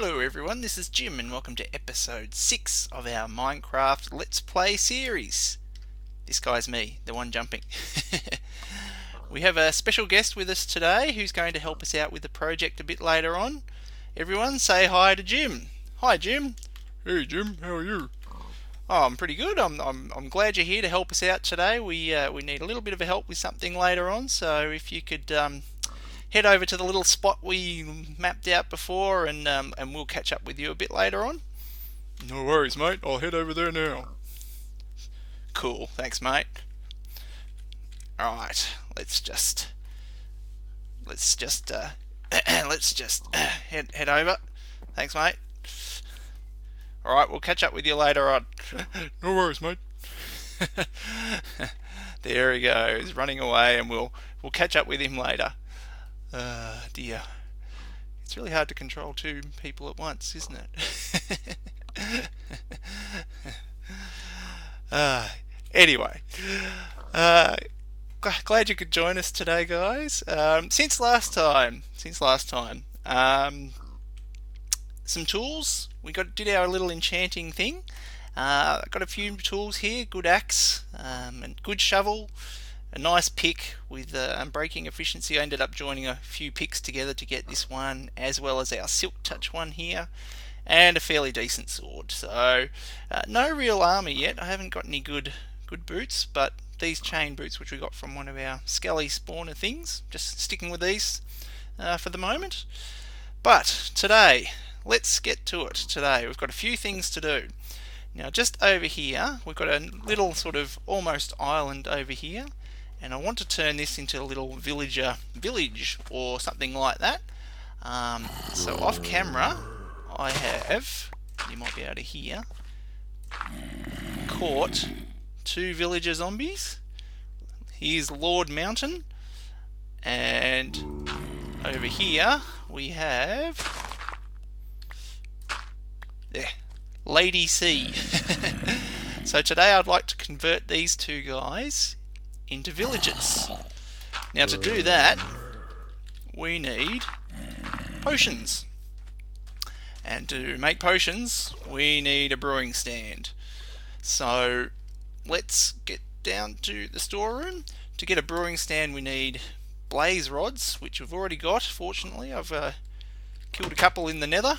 Hello everyone, this is Jim and welcome to episode 6 of our Minecraft Let's Play series. This guy's me, the one jumping. We have a special guest with us today who's going to help us out with the project a bit later on. Everyone say hi to Jim. Hi Jim. Hey Jim, how are you? Oh, I'm pretty good. I'm glad you're here to help us out today. We need a little bit of help with something later on, so if you could head over to the little spot we mapped out before, and we'll catch up with you a bit later on. No worries, mate. I'll head over there now. Cool, thanks, mate. All right, let's just head over. Thanks, mate. All right, we'll catch up with you later on. No worries, mate. There he goes, running away, and we'll catch up with him later. Dear. It's really hard to control two people at once, isn't it? Anyway, glad you could join us today, guys. Since last time, some tools. We did our little enchanting thing. Got a few tools here: good axe, and good shovel. A nice pick with unbreaking efficiency. I ended up joining a few picks together to get this one, as well as our silk touch one here, and a fairly decent sword. So no real armor yet. I haven't got any good boots, but these chain boots which we got from one of our skelly spawner things, just sticking with these for the moment. But today, let's get to it. Today we've got a few things to do. Now just over here we've got a little sort of almost island over here, and I want to turn this into a little village or something like that. So off camera I have, you might be able to hear, caught 2 villager zombies. Here's Lord Mountain, and over here we have there, Lady C. So today I'd like to convert these two guys into villagers. Now to do that we need potions, and to make potions we need a brewing stand. So let's get down to the storeroom. To get a brewing stand we need blaze rods, which we've already got. Fortunately I've killed a couple in the nether.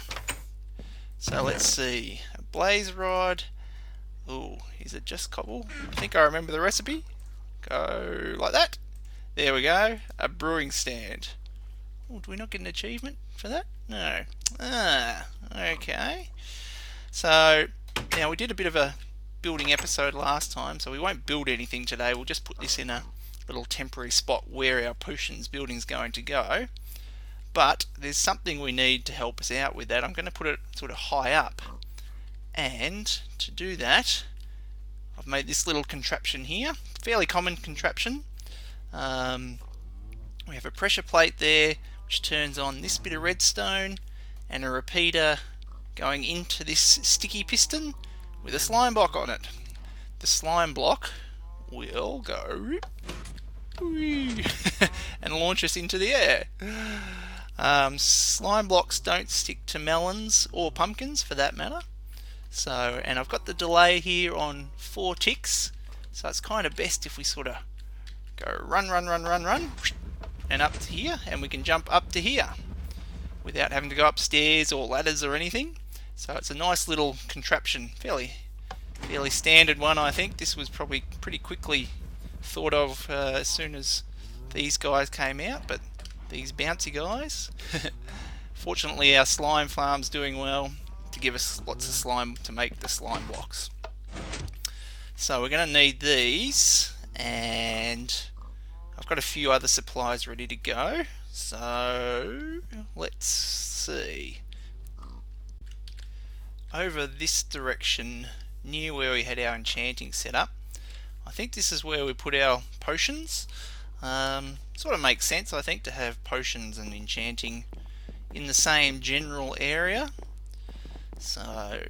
So let's see, a blaze rod. Oh, is it just cobble? I think I remember the recipe. Go like that. There we go. A brewing stand. Oh, do we not get an achievement for that? No. Okay. So now we did a bit of a building episode last time, so we won't build anything today. We'll just put this in a little temporary spot where our potions building's going to go. But there's something we need to help us out with that. I'm going to put it sort of high up, and to do that I've made this little contraption here, fairly common contraption. We have a pressure plate there which turns on this bit of redstone, and a repeater going into this sticky piston with a slime block on it. The slime block will go and launch us into the air. Slime blocks don't stick to melons or pumpkins for that matter. So, and I've got the delay here on 4 ticks, so it's kind of best if we sort of go run, and up to here, and we can jump up to here without having to go upstairs or ladders or anything. So it's a nice little contraption, fairly standard one. I think this was probably pretty quickly thought of as soon as these guys came out, but these bouncy guys. Fortunately our slime farm's doing well to give us lots of slime to make the slime blocks. So we're going to need these, and I've got a few other supplies ready to go. So let's see. Over this direction, near where we had our enchanting set up, I think this is where we put our potions. Sort of makes sense, I think, to have potions and enchanting in the same general area. So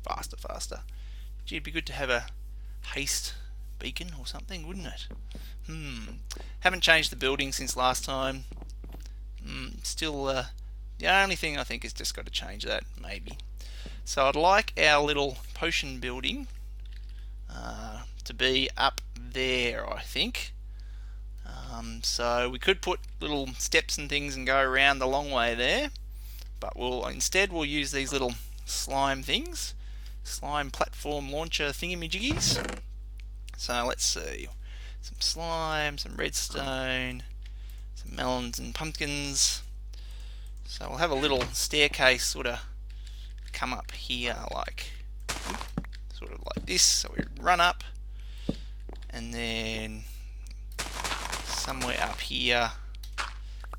faster. Gee, it'd be good to have a haste beacon or something, wouldn't it? Haven't changed the building since last time. Still The only thing I think is just got to change that, maybe. So I'd like our little potion building to be up there, I think. So we could put little steps and things and go around the long way there, but we'll use these little slime things, slime platform launcher thingamajiggies. So let's see, some slime, some redstone, some melons and pumpkins. So we'll have a little staircase sort of come up here, like sort of like this. So we run up, and then somewhere up here,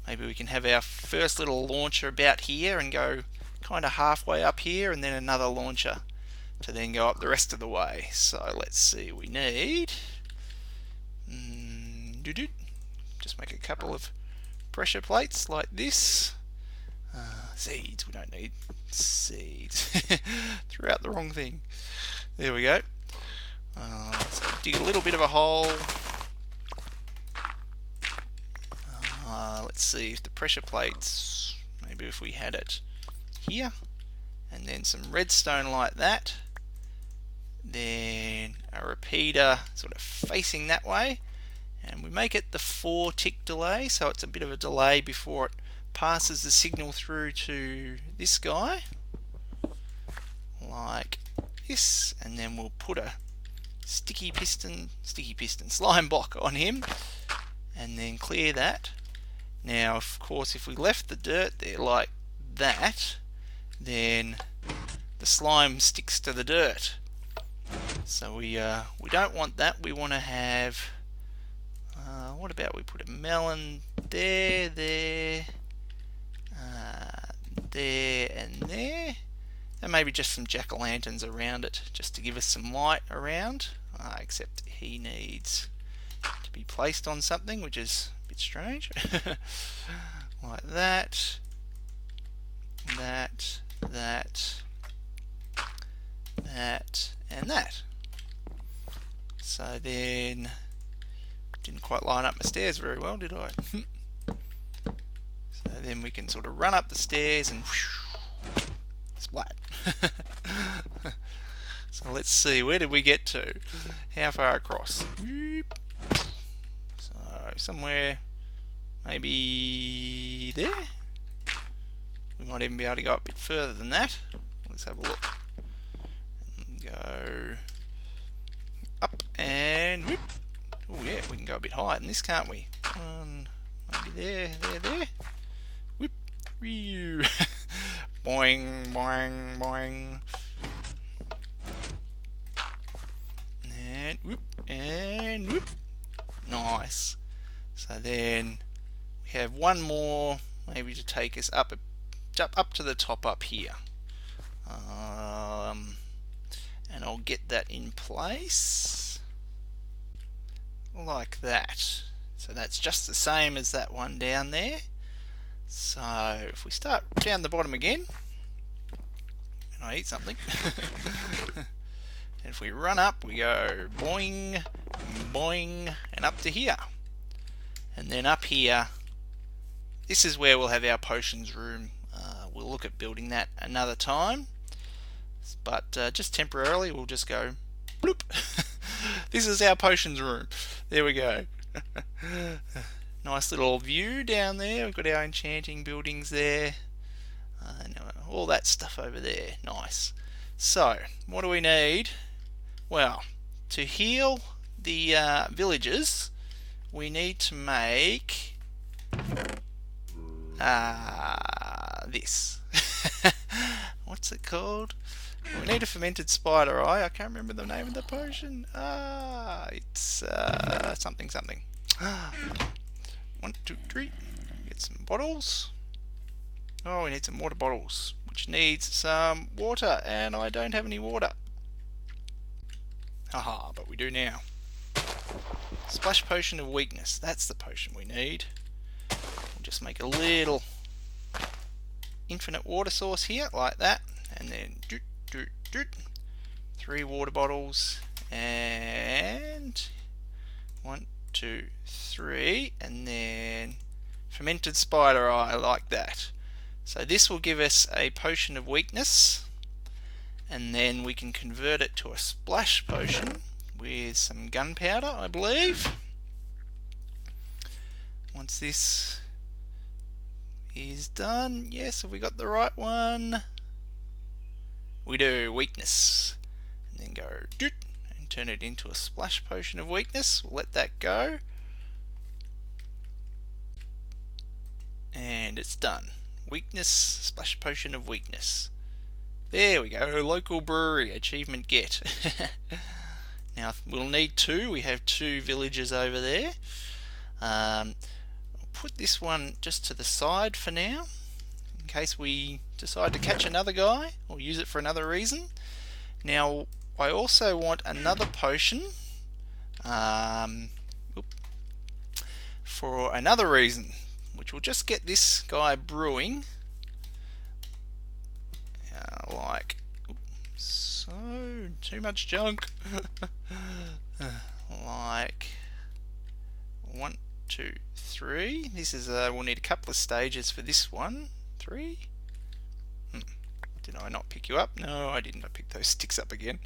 maybe we can have our first little launcher about here and go kind of halfway up here, and then another launcher to then go up the rest of the way. So let's see, we need just make a couple of pressure plates like this. Seeds, we don't need seeds. Threw out the wrong thing. There we go. So dig a little bit of a hole. Let's see if the pressure plates, maybe if we had it here, and then some redstone like that, then a repeater sort of facing that way, and we make it the 4 tick delay, so it's a bit of a delay before it passes the signal through to this guy, like this, and then we'll put a sticky piston slime block on him, and then clear that. Now, of course, if we left the dirt there like that, then the slime sticks to the dirt. So we don't want that. We want to have, what about we put a melon there, there, and there, and maybe just some jack-o'-lanterns around it, just to give us some light around. Except he needs to be placed on something, which is a bit strange. Like that, that, and that. So then, didn't quite line up my stairs very well, did I? So then we can sort of run up the stairs and splat. So let's see, where did we get to? How far across? So somewhere maybe there. We might even be able to go a bit further than that. Let's have a look. And go up and whoop. Oh yeah, we can go a bit higher than this, can't we? Maybe there, there. Whoop. Boing, boing, boing. And whoop, and whoop. Nice. So then we have one more, maybe to take us up to the top up here. And I'll get that in place like that. So that's just the same as that one down there. So if we start down the bottom again, and I eat something, and if we run up, we go boing, boing, and up to here. And then up here, this is where we'll have our potions room. We'll look at building that another time, but just temporarily we'll just go bloop. This is our potions room. There we go. Nice little view down there. We've got our enchanting buildings there, and all that stuff over there. Nice. So what do we need? Well, to heal the villagers, we need to make this. What's it called? We need a fermented spider eye. I can't remember the name of the potion. It's something. 1, 2, 3. Get some bottles. Oh, we need some water bottles, which needs some water, and I don't have any water. Haha, but we do now. Splash potion of weakness. That's the potion we need. We'll just make a little infinite water source here, like that, and then 3 water bottles, and 1, 2, 3, and then fermented spider eye, like that. So this will give us a potion of weakness, and then we can convert it to a splash potion with some gunpowder, I believe. Once this is done, yes, have we got the right one? We do. Weakness. And then go doot and turn it into a splash potion of weakness. We'll let that go. And it's done. Weakness, splash potion of weakness. There we go. Local brewery, achievement get. Now we'll need 2. We have 2 villagers over there. I'll put this one just to the side for now, in case we decide to catch another guy or use it for another reason. Now I also want another potion for another reason, which will just get this guy brewing like so. Too much junk. Like 1, 2, 3. This is we'll need a couple of stages for this one. 3. Did I not pick you up? No, I didn't. I picked those sticks up again.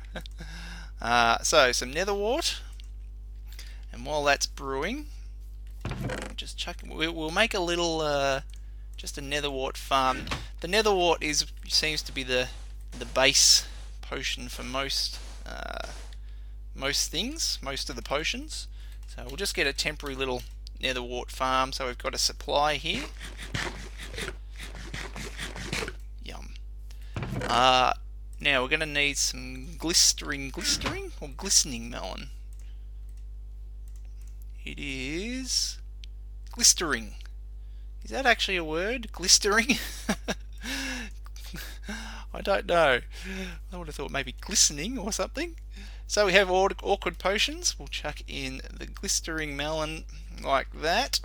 So some nether wart, and while that's brewing, just chuck. We'll make a little just a nether wart farm. The nether wart seems to be the base potion for most things, most of the potions. So we'll just get a temporary little nether wart farm, so we've got a supply here. Yum. Now we're going to need some glistening or glistening melon. It is glistering. Is that actually a word? Glistering? I don't know. I would have thought maybe glistening or something. So we have awkward potions. We'll chuck in the glistering melon like that.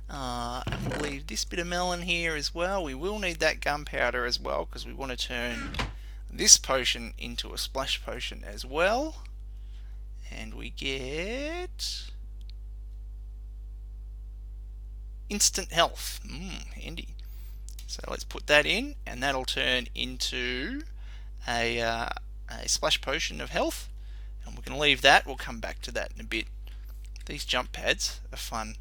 And we'll leave this bit of melon here as well. We will need that gunpowder as well, because we want to turn this potion into a splash potion as well. And we get instant health. Handy. So let's put that in, and that'll turn into a splash potion of health. And we're going to leave that. We'll come back to that in a bit. These jump pads are fun.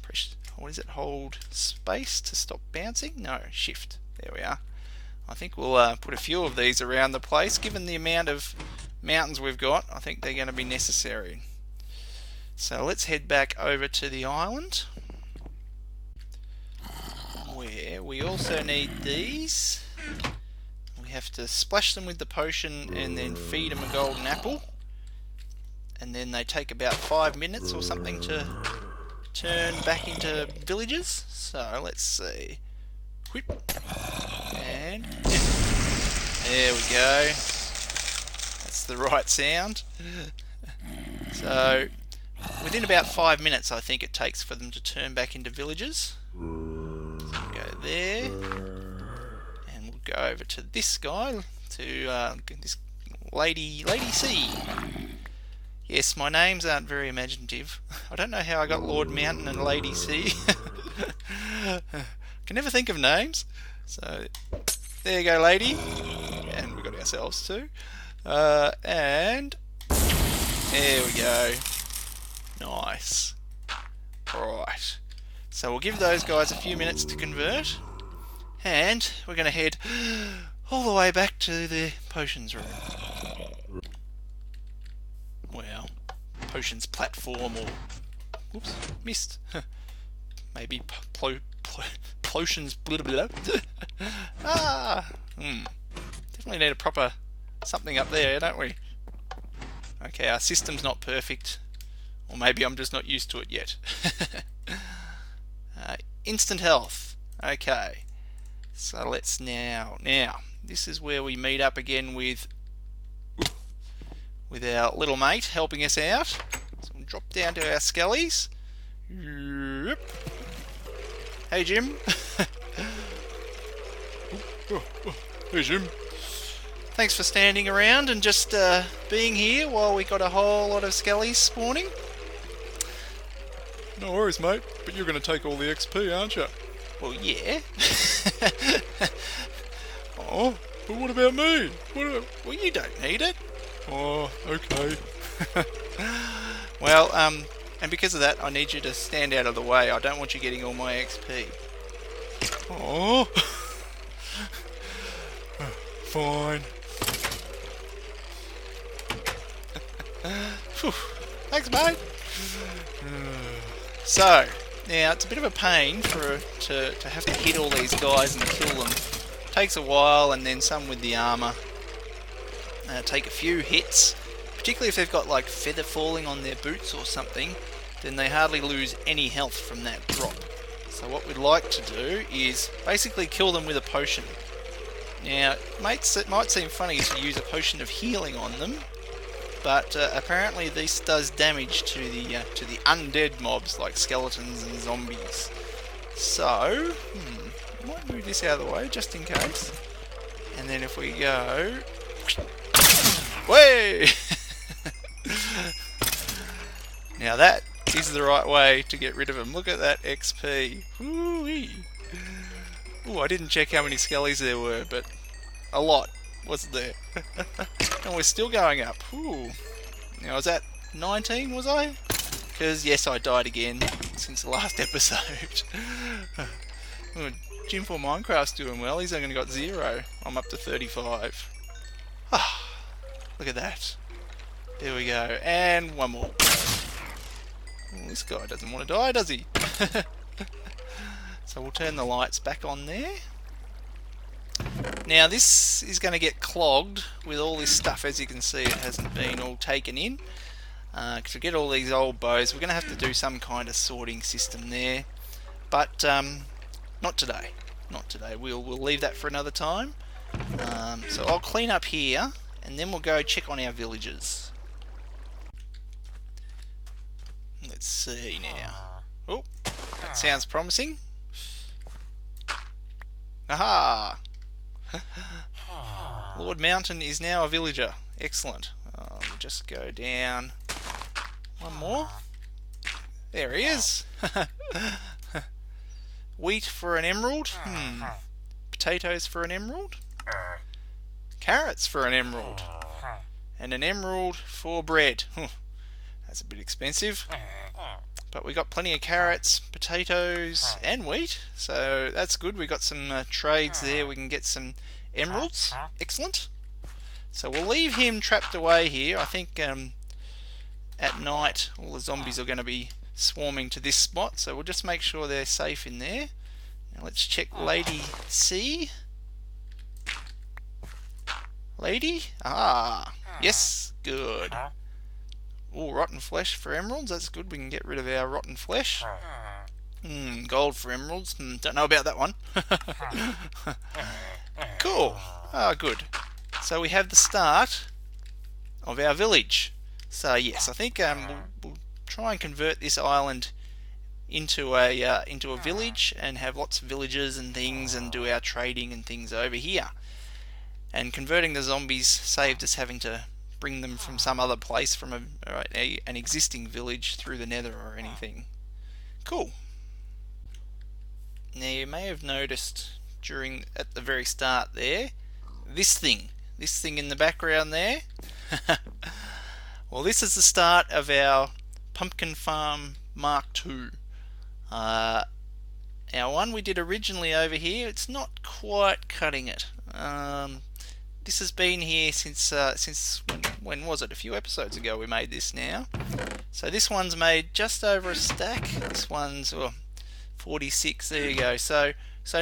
Press, what is it? Hold space to stop bouncing? No, shift. There we are. I think we'll put a few of these around the place. Given the amount of mountains we've got, I think they're going to be necessary. So let's head back over to the island, where we also need these. We have to splash them with the potion and then feed them a golden apple. And then they take about 5 minutes or something to turn back into villagers. So let's see. Whip. And there we go. That's the right sound. So within about 5 minutes, I think it takes for them to turn back into villagers. So we'll go there, and we'll go over to this guy, to this Lady C. Yes, my names aren't very imaginative. I don't know how I got Lord Mountain and Lady C. Can never think of names. So there you go, lady. And we got ourselves too. And there we go. Nice. Right. So we'll give those guys a few minutes to convert. And we're going to head all the way back to the potions room. Well, potions platform, or whoops, missed. Maybe potions. Blah, blah, blah. Definitely need a proper something up there, don't we? Okay, our system's not perfect, or maybe I'm just not used to it yet. Instant health. Okay, so let's now this is where we meet up again with our little mate helping us out. So we'll drop down to our skellies. Yep. Hey Jim. Hey Jim. Thanks for standing around and just being here while we got a whole lot of skellies spawning. No worries, mate. But you're going to take all the XP, aren't you? Well, yeah. Oh, but what about me? Well, you don't need it. Oh, okay. Well, and because of that, I need you to stand out of the way. I don't want you getting all my XP. Oh, fine. Phew. Thanks, mate. So, now it's a bit of a pain to have to hit all these guys and kill them. Takes a while, and then some with the armour take a few hits, particularly if they've got like feather falling on their boots or something, then they hardly lose any health from that drop. So what we'd like to do is basically kill them with a potion. Now, mates, it might seem funny to use a potion of healing on them, but apparently this does damage to the undead mobs like skeletons and zombies. So, I might move this out of the way just in case. And then if we go, way! Now that is the right way to get rid of them. Look at that XP. Woo-wee. Ooh, I didn't check how many skellies there were, but a lot, wasn't there? And we're still going up. Ooh. Now, was that 19, was I? Because, yes, I died again since the last episode. Oh, Jim for Minecraft's doing well. He's only got 0. I'm up to 35. Ah, look at that. There we go. And one more. Well, this guy doesn't want to die, does he? So we'll turn the lights back on there. Now this is going to get clogged with all this stuff. As you can see, it hasn't been all taken in. To get all these old bows, we're going to have to do some kind of sorting system there. But not today. Not today. We'll leave that for another time. So I'll clean up here, and then we'll go check on our villagers. Let's see now. Oh, that sounds promising. Aha! Lord Mountain is now a villager. Excellent. We'll just go down one more. There he is. Wheat for an emerald. Potatoes for an emerald. Carrots for an emerald. And an emerald for bread. That's a bit expensive. But we got plenty of carrots, potatoes, and wheat, so that's good. We got some trades there. We can get some emeralds. Excellent. So we'll leave him trapped away here. I think at night all the zombies are going to be swarming to this spot, so we'll just make sure they're safe in there. Now let's check Lady C. Lady? Ah, yes, good. Oh, rotten flesh for emeralds, that's good. We can get rid of our rotten flesh. Gold for emeralds, don't know about that one. Cool. Ah, good. So we have the start of our village. So yes, I think we'll try and convert this island into a village and have lots of villagers and things and do our trading and things over here. And converting the zombies saved us having to bring them from some other place, from an existing village through the nether or anything. Cool. Now you may have noticed at the very start there, this thing in the background there. Well, this is the start of our Pumpkin Farm Mark II. Our one we did originally over here, it's not quite cutting it. This has been here since when was it? A few episodes ago we made this now. So this one's made just over a stack. This one's 46. There you go. So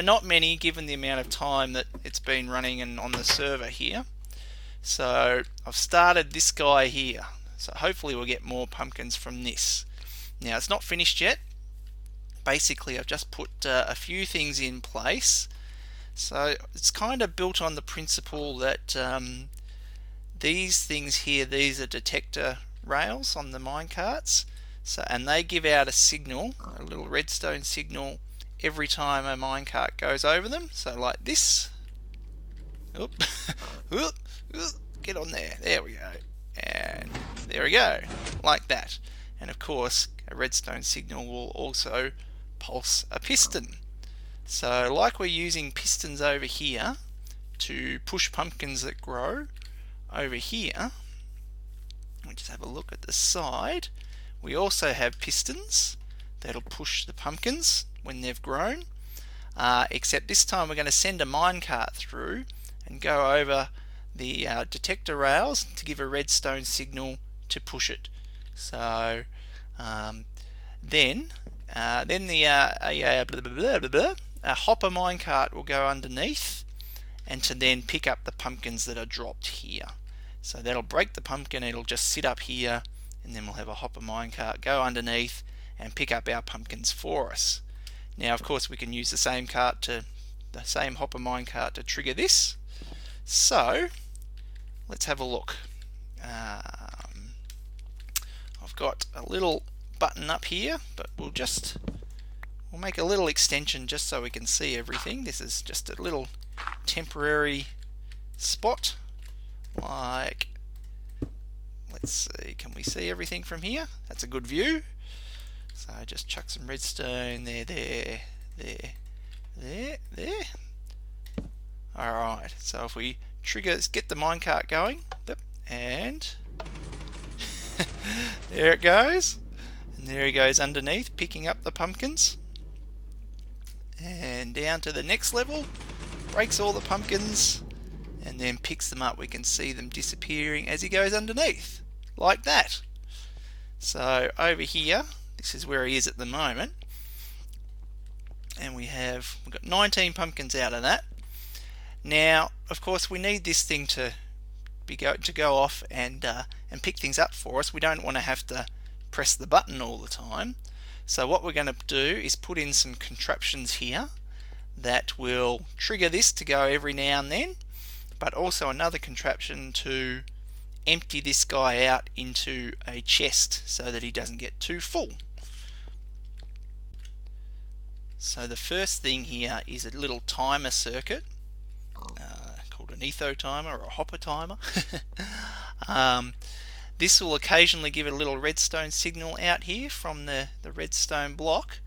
not many given the amount of time that it's been running and on the server here. So I've started this guy here. So hopefully we'll get more pumpkins from this. Now it's not finished yet. Basically I've just put a few things in place. So it's kind of built on the principle that these things here, these are detector rails on the minecarts. So, and they give out a signal, a little redstone signal, every time a minecart goes over them. So like this. Oop. Oop. Oop. Get on there. There we go. And there we go. Like that. And of course, a redstone signal will also pulse a piston. So like we're using pistons over here to push pumpkins that grow, over here, we just have a look at the side, we also have pistons that'll push the pumpkins when they've grown, except this time we're going to send a minecart through and go over the detector rails to give a redstone signal to push it. So then a hopper minecart will go underneath and to then pick up the pumpkins that are dropped here. So that'll break the pumpkin, it'll just sit up here, and then we'll have a hopper minecart go underneath and pick up our pumpkins for us. Now of course we can use the same hopper minecart to trigger this. So let's have a look. I've got a little button up here, but we'll make a little extension just so we can see everything. This is just a little temporary spot. Like, let's see, can we see everything from here? That's a good view. So just chuck some redstone there. Alright, so if we get the minecart going, and there it goes. And there he goes underneath, picking up the pumpkins. And down to the next level, breaks all the pumpkins, and then picks them up. We can see them disappearing as he goes underneath, like that. So over here, this is where he is at the moment. And we've got 19 pumpkins out of that. Now, of course, we need this thing to go off and pick things up for us. We don't want to have to press the button all the time. So what we're going to do is put in some contraptions here that will trigger this to go every now and then, but also another contraption to empty this guy out into a chest so that he doesn't get too full. So the first thing here is a little timer circuit called an etho timer or a hopper timer. This will occasionally give a little redstone signal out here from the redstone block,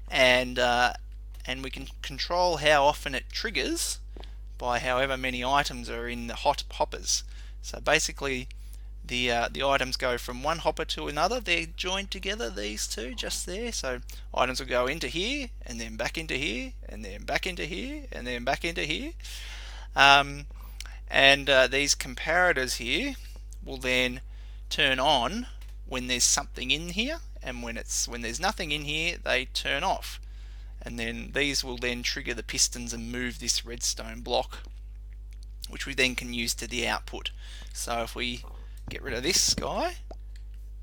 and we can control how often it triggers by however many items are in the hoppers. So basically the items go from one hopper to another. They're joined together, these two just there. So items will go into here and then back into here and then back into here and then back into here. These comparators here will then turn on when there's something in here, and when there's nothing in here, they turn off. And then these will then trigger the pistons and move this redstone block, which we then can use to the output. So if we get rid of this guy,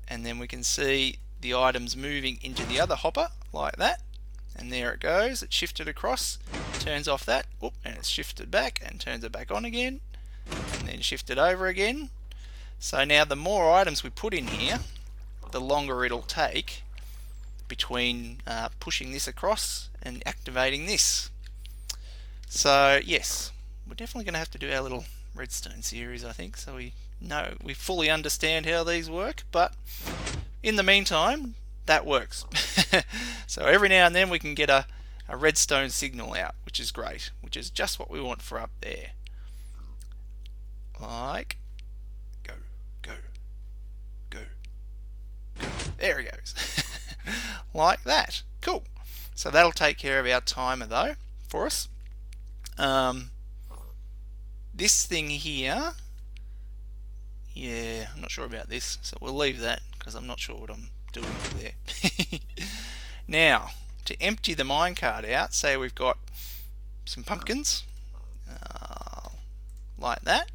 and then we can see the items moving into the other hopper like that, and there it goes, it's shifted across, turns off that, and it's shifted back and turns it back on again, and then shifted over again. So now the more items we put in here, the longer it'll take between pushing this across and activating this. So yes, we're definitely going to have to do our little redstone series, I think, so we fully understand how these work. But in the meantime, that works. So every now and then we can get a redstone signal out, which is great, which is just what we want for up there. Like, go. There he goes. Like that. Cool. So that'll take care of our timer though for us. This thing here, yeah, I'm not sure about this, so we'll leave that because I'm not sure what I'm doing there. Now, to empty the minecart out, say we've got some pumpkins like that,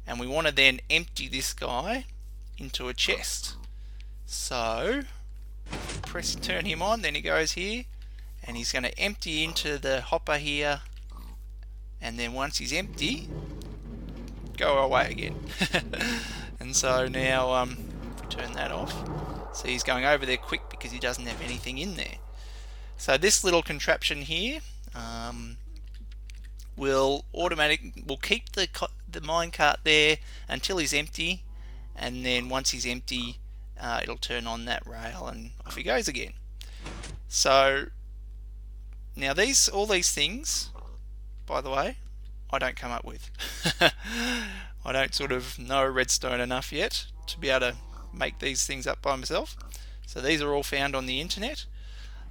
and we want to then empty this guy into a chest. So turn him on, then he goes here, and he's going to empty into the hopper here, and then once he's empty, go away again. And so now turn that off. So he's going over there quick because he doesn't have anything in there. So this little contraption here will keep the minecart there until he's empty, and then once he's empty, it'll turn on that rail and off he goes again. So Now all these things, by the way, I don't come up with. I don't sort of know redstone enough yet to be able to make these things up by myself. So these are all found on the internet.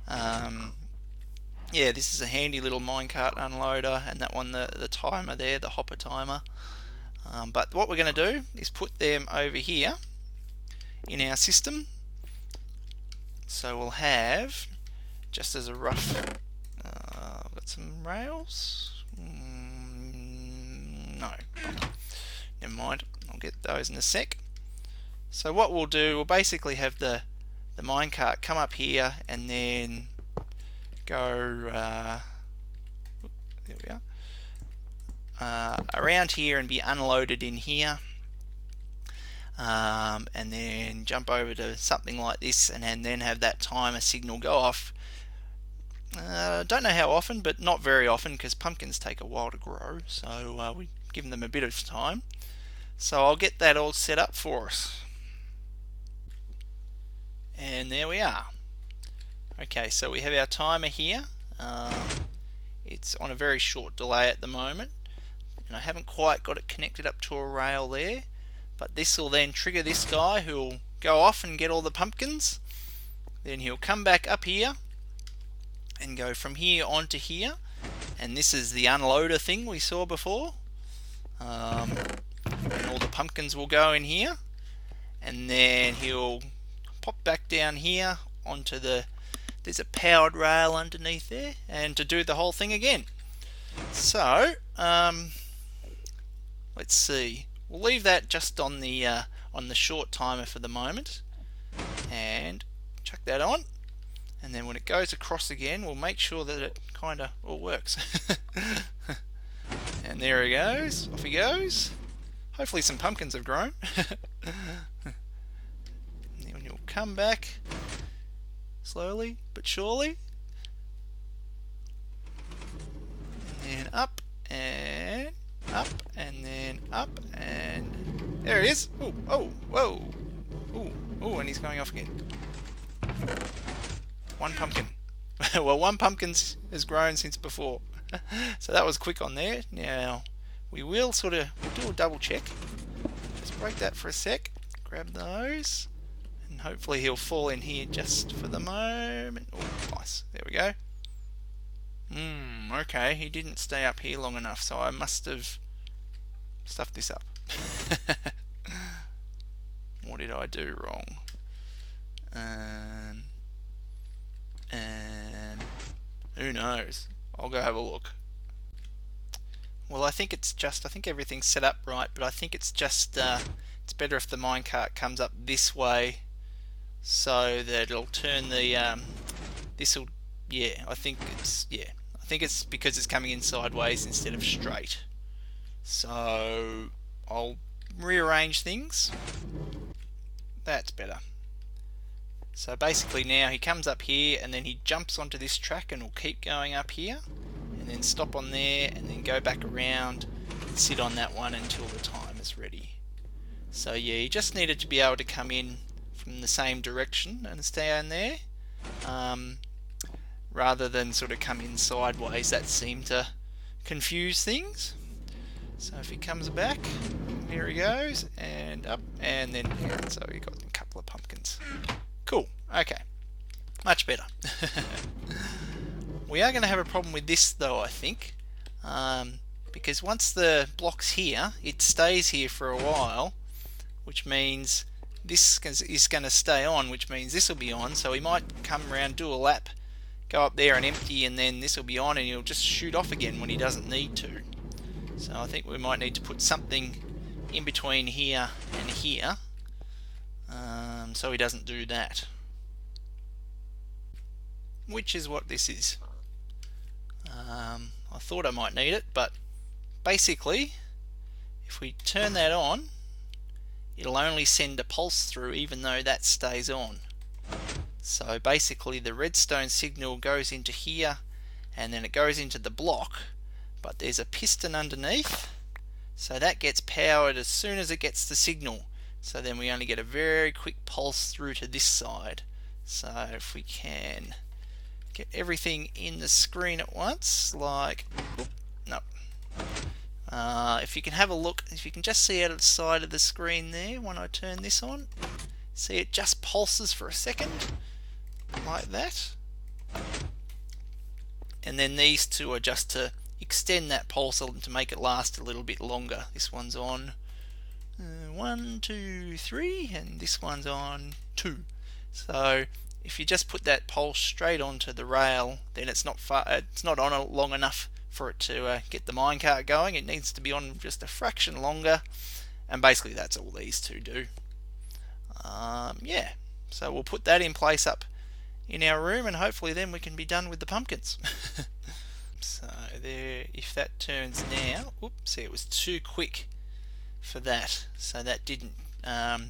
Yeah, this is a handy little minecart unloader, and that one, the timer there, the hopper timer. But what we're going to do is put them over here in our system. So we'll have, just as a rough, got some rails. No, never mind. I'll get those in a sec. So what we'll do, we'll basically have the minecart come up here and then go there we are, around here and be unloaded in here, and then jump over to something like this, and then have that timer signal go off. Don't know how often, but not very often, because pumpkins take a while to grow, so we give them a bit of time. So I'll get that all set up for us. And there we are. Okay, so we have our timer here. It's on a very short delay at the moment, and I haven't quite got it connected up to a rail there, but this will then trigger this guy who will go off and get all the pumpkins. Then he'll come back up here and go from here onto here, and this is the unloader thing we saw before, and all the pumpkins will go in here, and then he'll pop back down here onto there's a powered rail underneath there, and to do the whole thing again. So let's see, we'll leave that just on the short timer for the moment and chuck that on, and then when it goes across again we'll make sure that it kind of all works. And there he goes, off he goes. Hopefully some pumpkins have grown. And then you'll come back slowly but surely, and then up and up, and then up, and there it is. Oh, oh, whoa. Oh, oh, and he's going off again. One pumpkin. Well, one pumpkin has grown since before. So that was quick on there. Now we will sort of do a double check. Just break that for a sec. Grab those. And hopefully he'll fall in here just for the moment. Oh, nice. There we go. Okay, he didn't stay up here long enough, so I must have stuffed this up. What did I do wrong? And who knows? I'll go have a look. Well, I think everything's set up right, but I think it's just it's better if the minecart comes up this way, so that it'll turn the this'll I think it's because it's coming in sideways instead of straight. So I'll rearrange things. That's better. So basically now he comes up here and then he jumps onto this track and will keep going up here and then stop on there and then go back around and sit on that one until the time is ready. So yeah, you just needed to be able to come in from the same direction and stay down there, rather than sort of come in sideways. That seemed to confuse things. So if he comes back, here he goes, and up, and then down. So we got a couple of pumpkins. Cool. Okay. Much better. We are going to have a problem with this though, I think, because once the block's here, it stays here for a while, which means this is going to stay on, which means this will be on. So he might come around, do a lap, go up there and empty, and then this will be on, and he'll just shoot off again when he doesn't need to. So I think we might need to put something in between here and here, so he doesn't do that, which is what this is. I thought I might need it, but basically if we turn that on, it'll only send a pulse through even though that stays on. So basically the redstone signal goes into here and then it goes into the block, but there's a piston underneath, so that gets powered as soon as it gets the signal. So then we only get a very quick pulse through to this side. So if we can get everything in the screen at once, like, oop, no. If you can have a look, if you can just see out of the side of the screen there when I turn this on, see it just pulses for a second, like that. And then these two are just to extend that pulse to make it last a little bit longer. This one's on 1, 2, 3, and this one's on 2. So if you just put that pulse straight onto the rail, then it's not on long enough for it to get the minecart going. It needs to be on just a fraction longer, and basically that's all these two do. Yeah, so we'll put that in place up in our room, and hopefully then we can be done with the pumpkins. So there, if that turns now, oops, see, it was too quick for that, so that didn't, it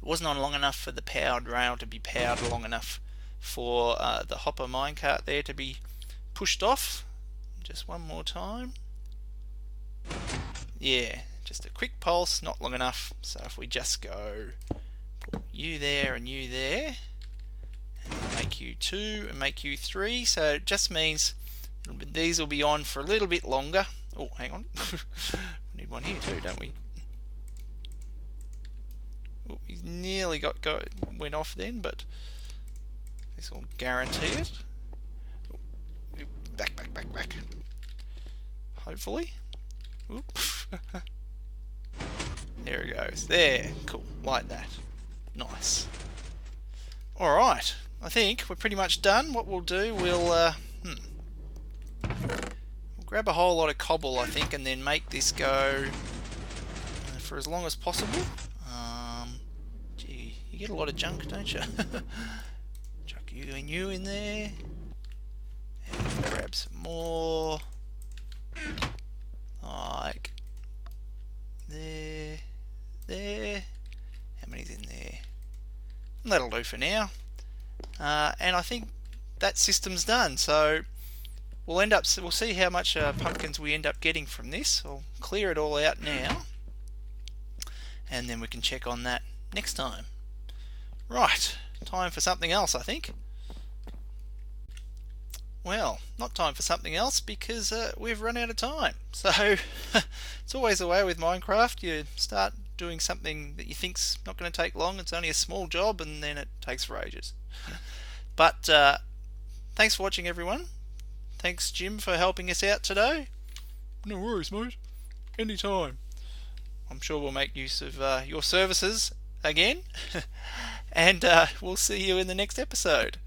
wasn't on long enough for the powered rail to be powered long enough for the hopper minecart there to be pushed off. Just one more time. Yeah, just a quick pulse, not long enough. So if we just go put you there and you there, and make you 2 and make you 3, so it just means these will be on for a little bit longer. Oh, hang on. We need one here too, don't we? Oh, he's nearly went off then, but this will guarantee it. Oh, back. Hopefully. There it goes. There. Cool. Like that. Nice. Alright. I think we're pretty much done. What we'll do, we'll grab a whole lot of cobble, I think, and then make this go for as long as possible. Gee, you get a lot of junk, don't you? Chuck you and you in there. And grab some more. Like there. How many's in there? That'll do for now. And I think that system's done. So we'll see how much pumpkins we end up getting from this. I'll clear it all out now, and then we can check on that next time. Right, time for something else, I think. Well, not time for something else because we've run out of time. So it's always the way with Minecraft. You start doing something that you think's not going to take long. It's only a small job, and then it takes for ages. But thanks for watching, everyone. Thanks, Jim, for helping us out today. No worries, mate. Anytime. I'm sure we'll make use of your services again. And we'll see you in the next episode.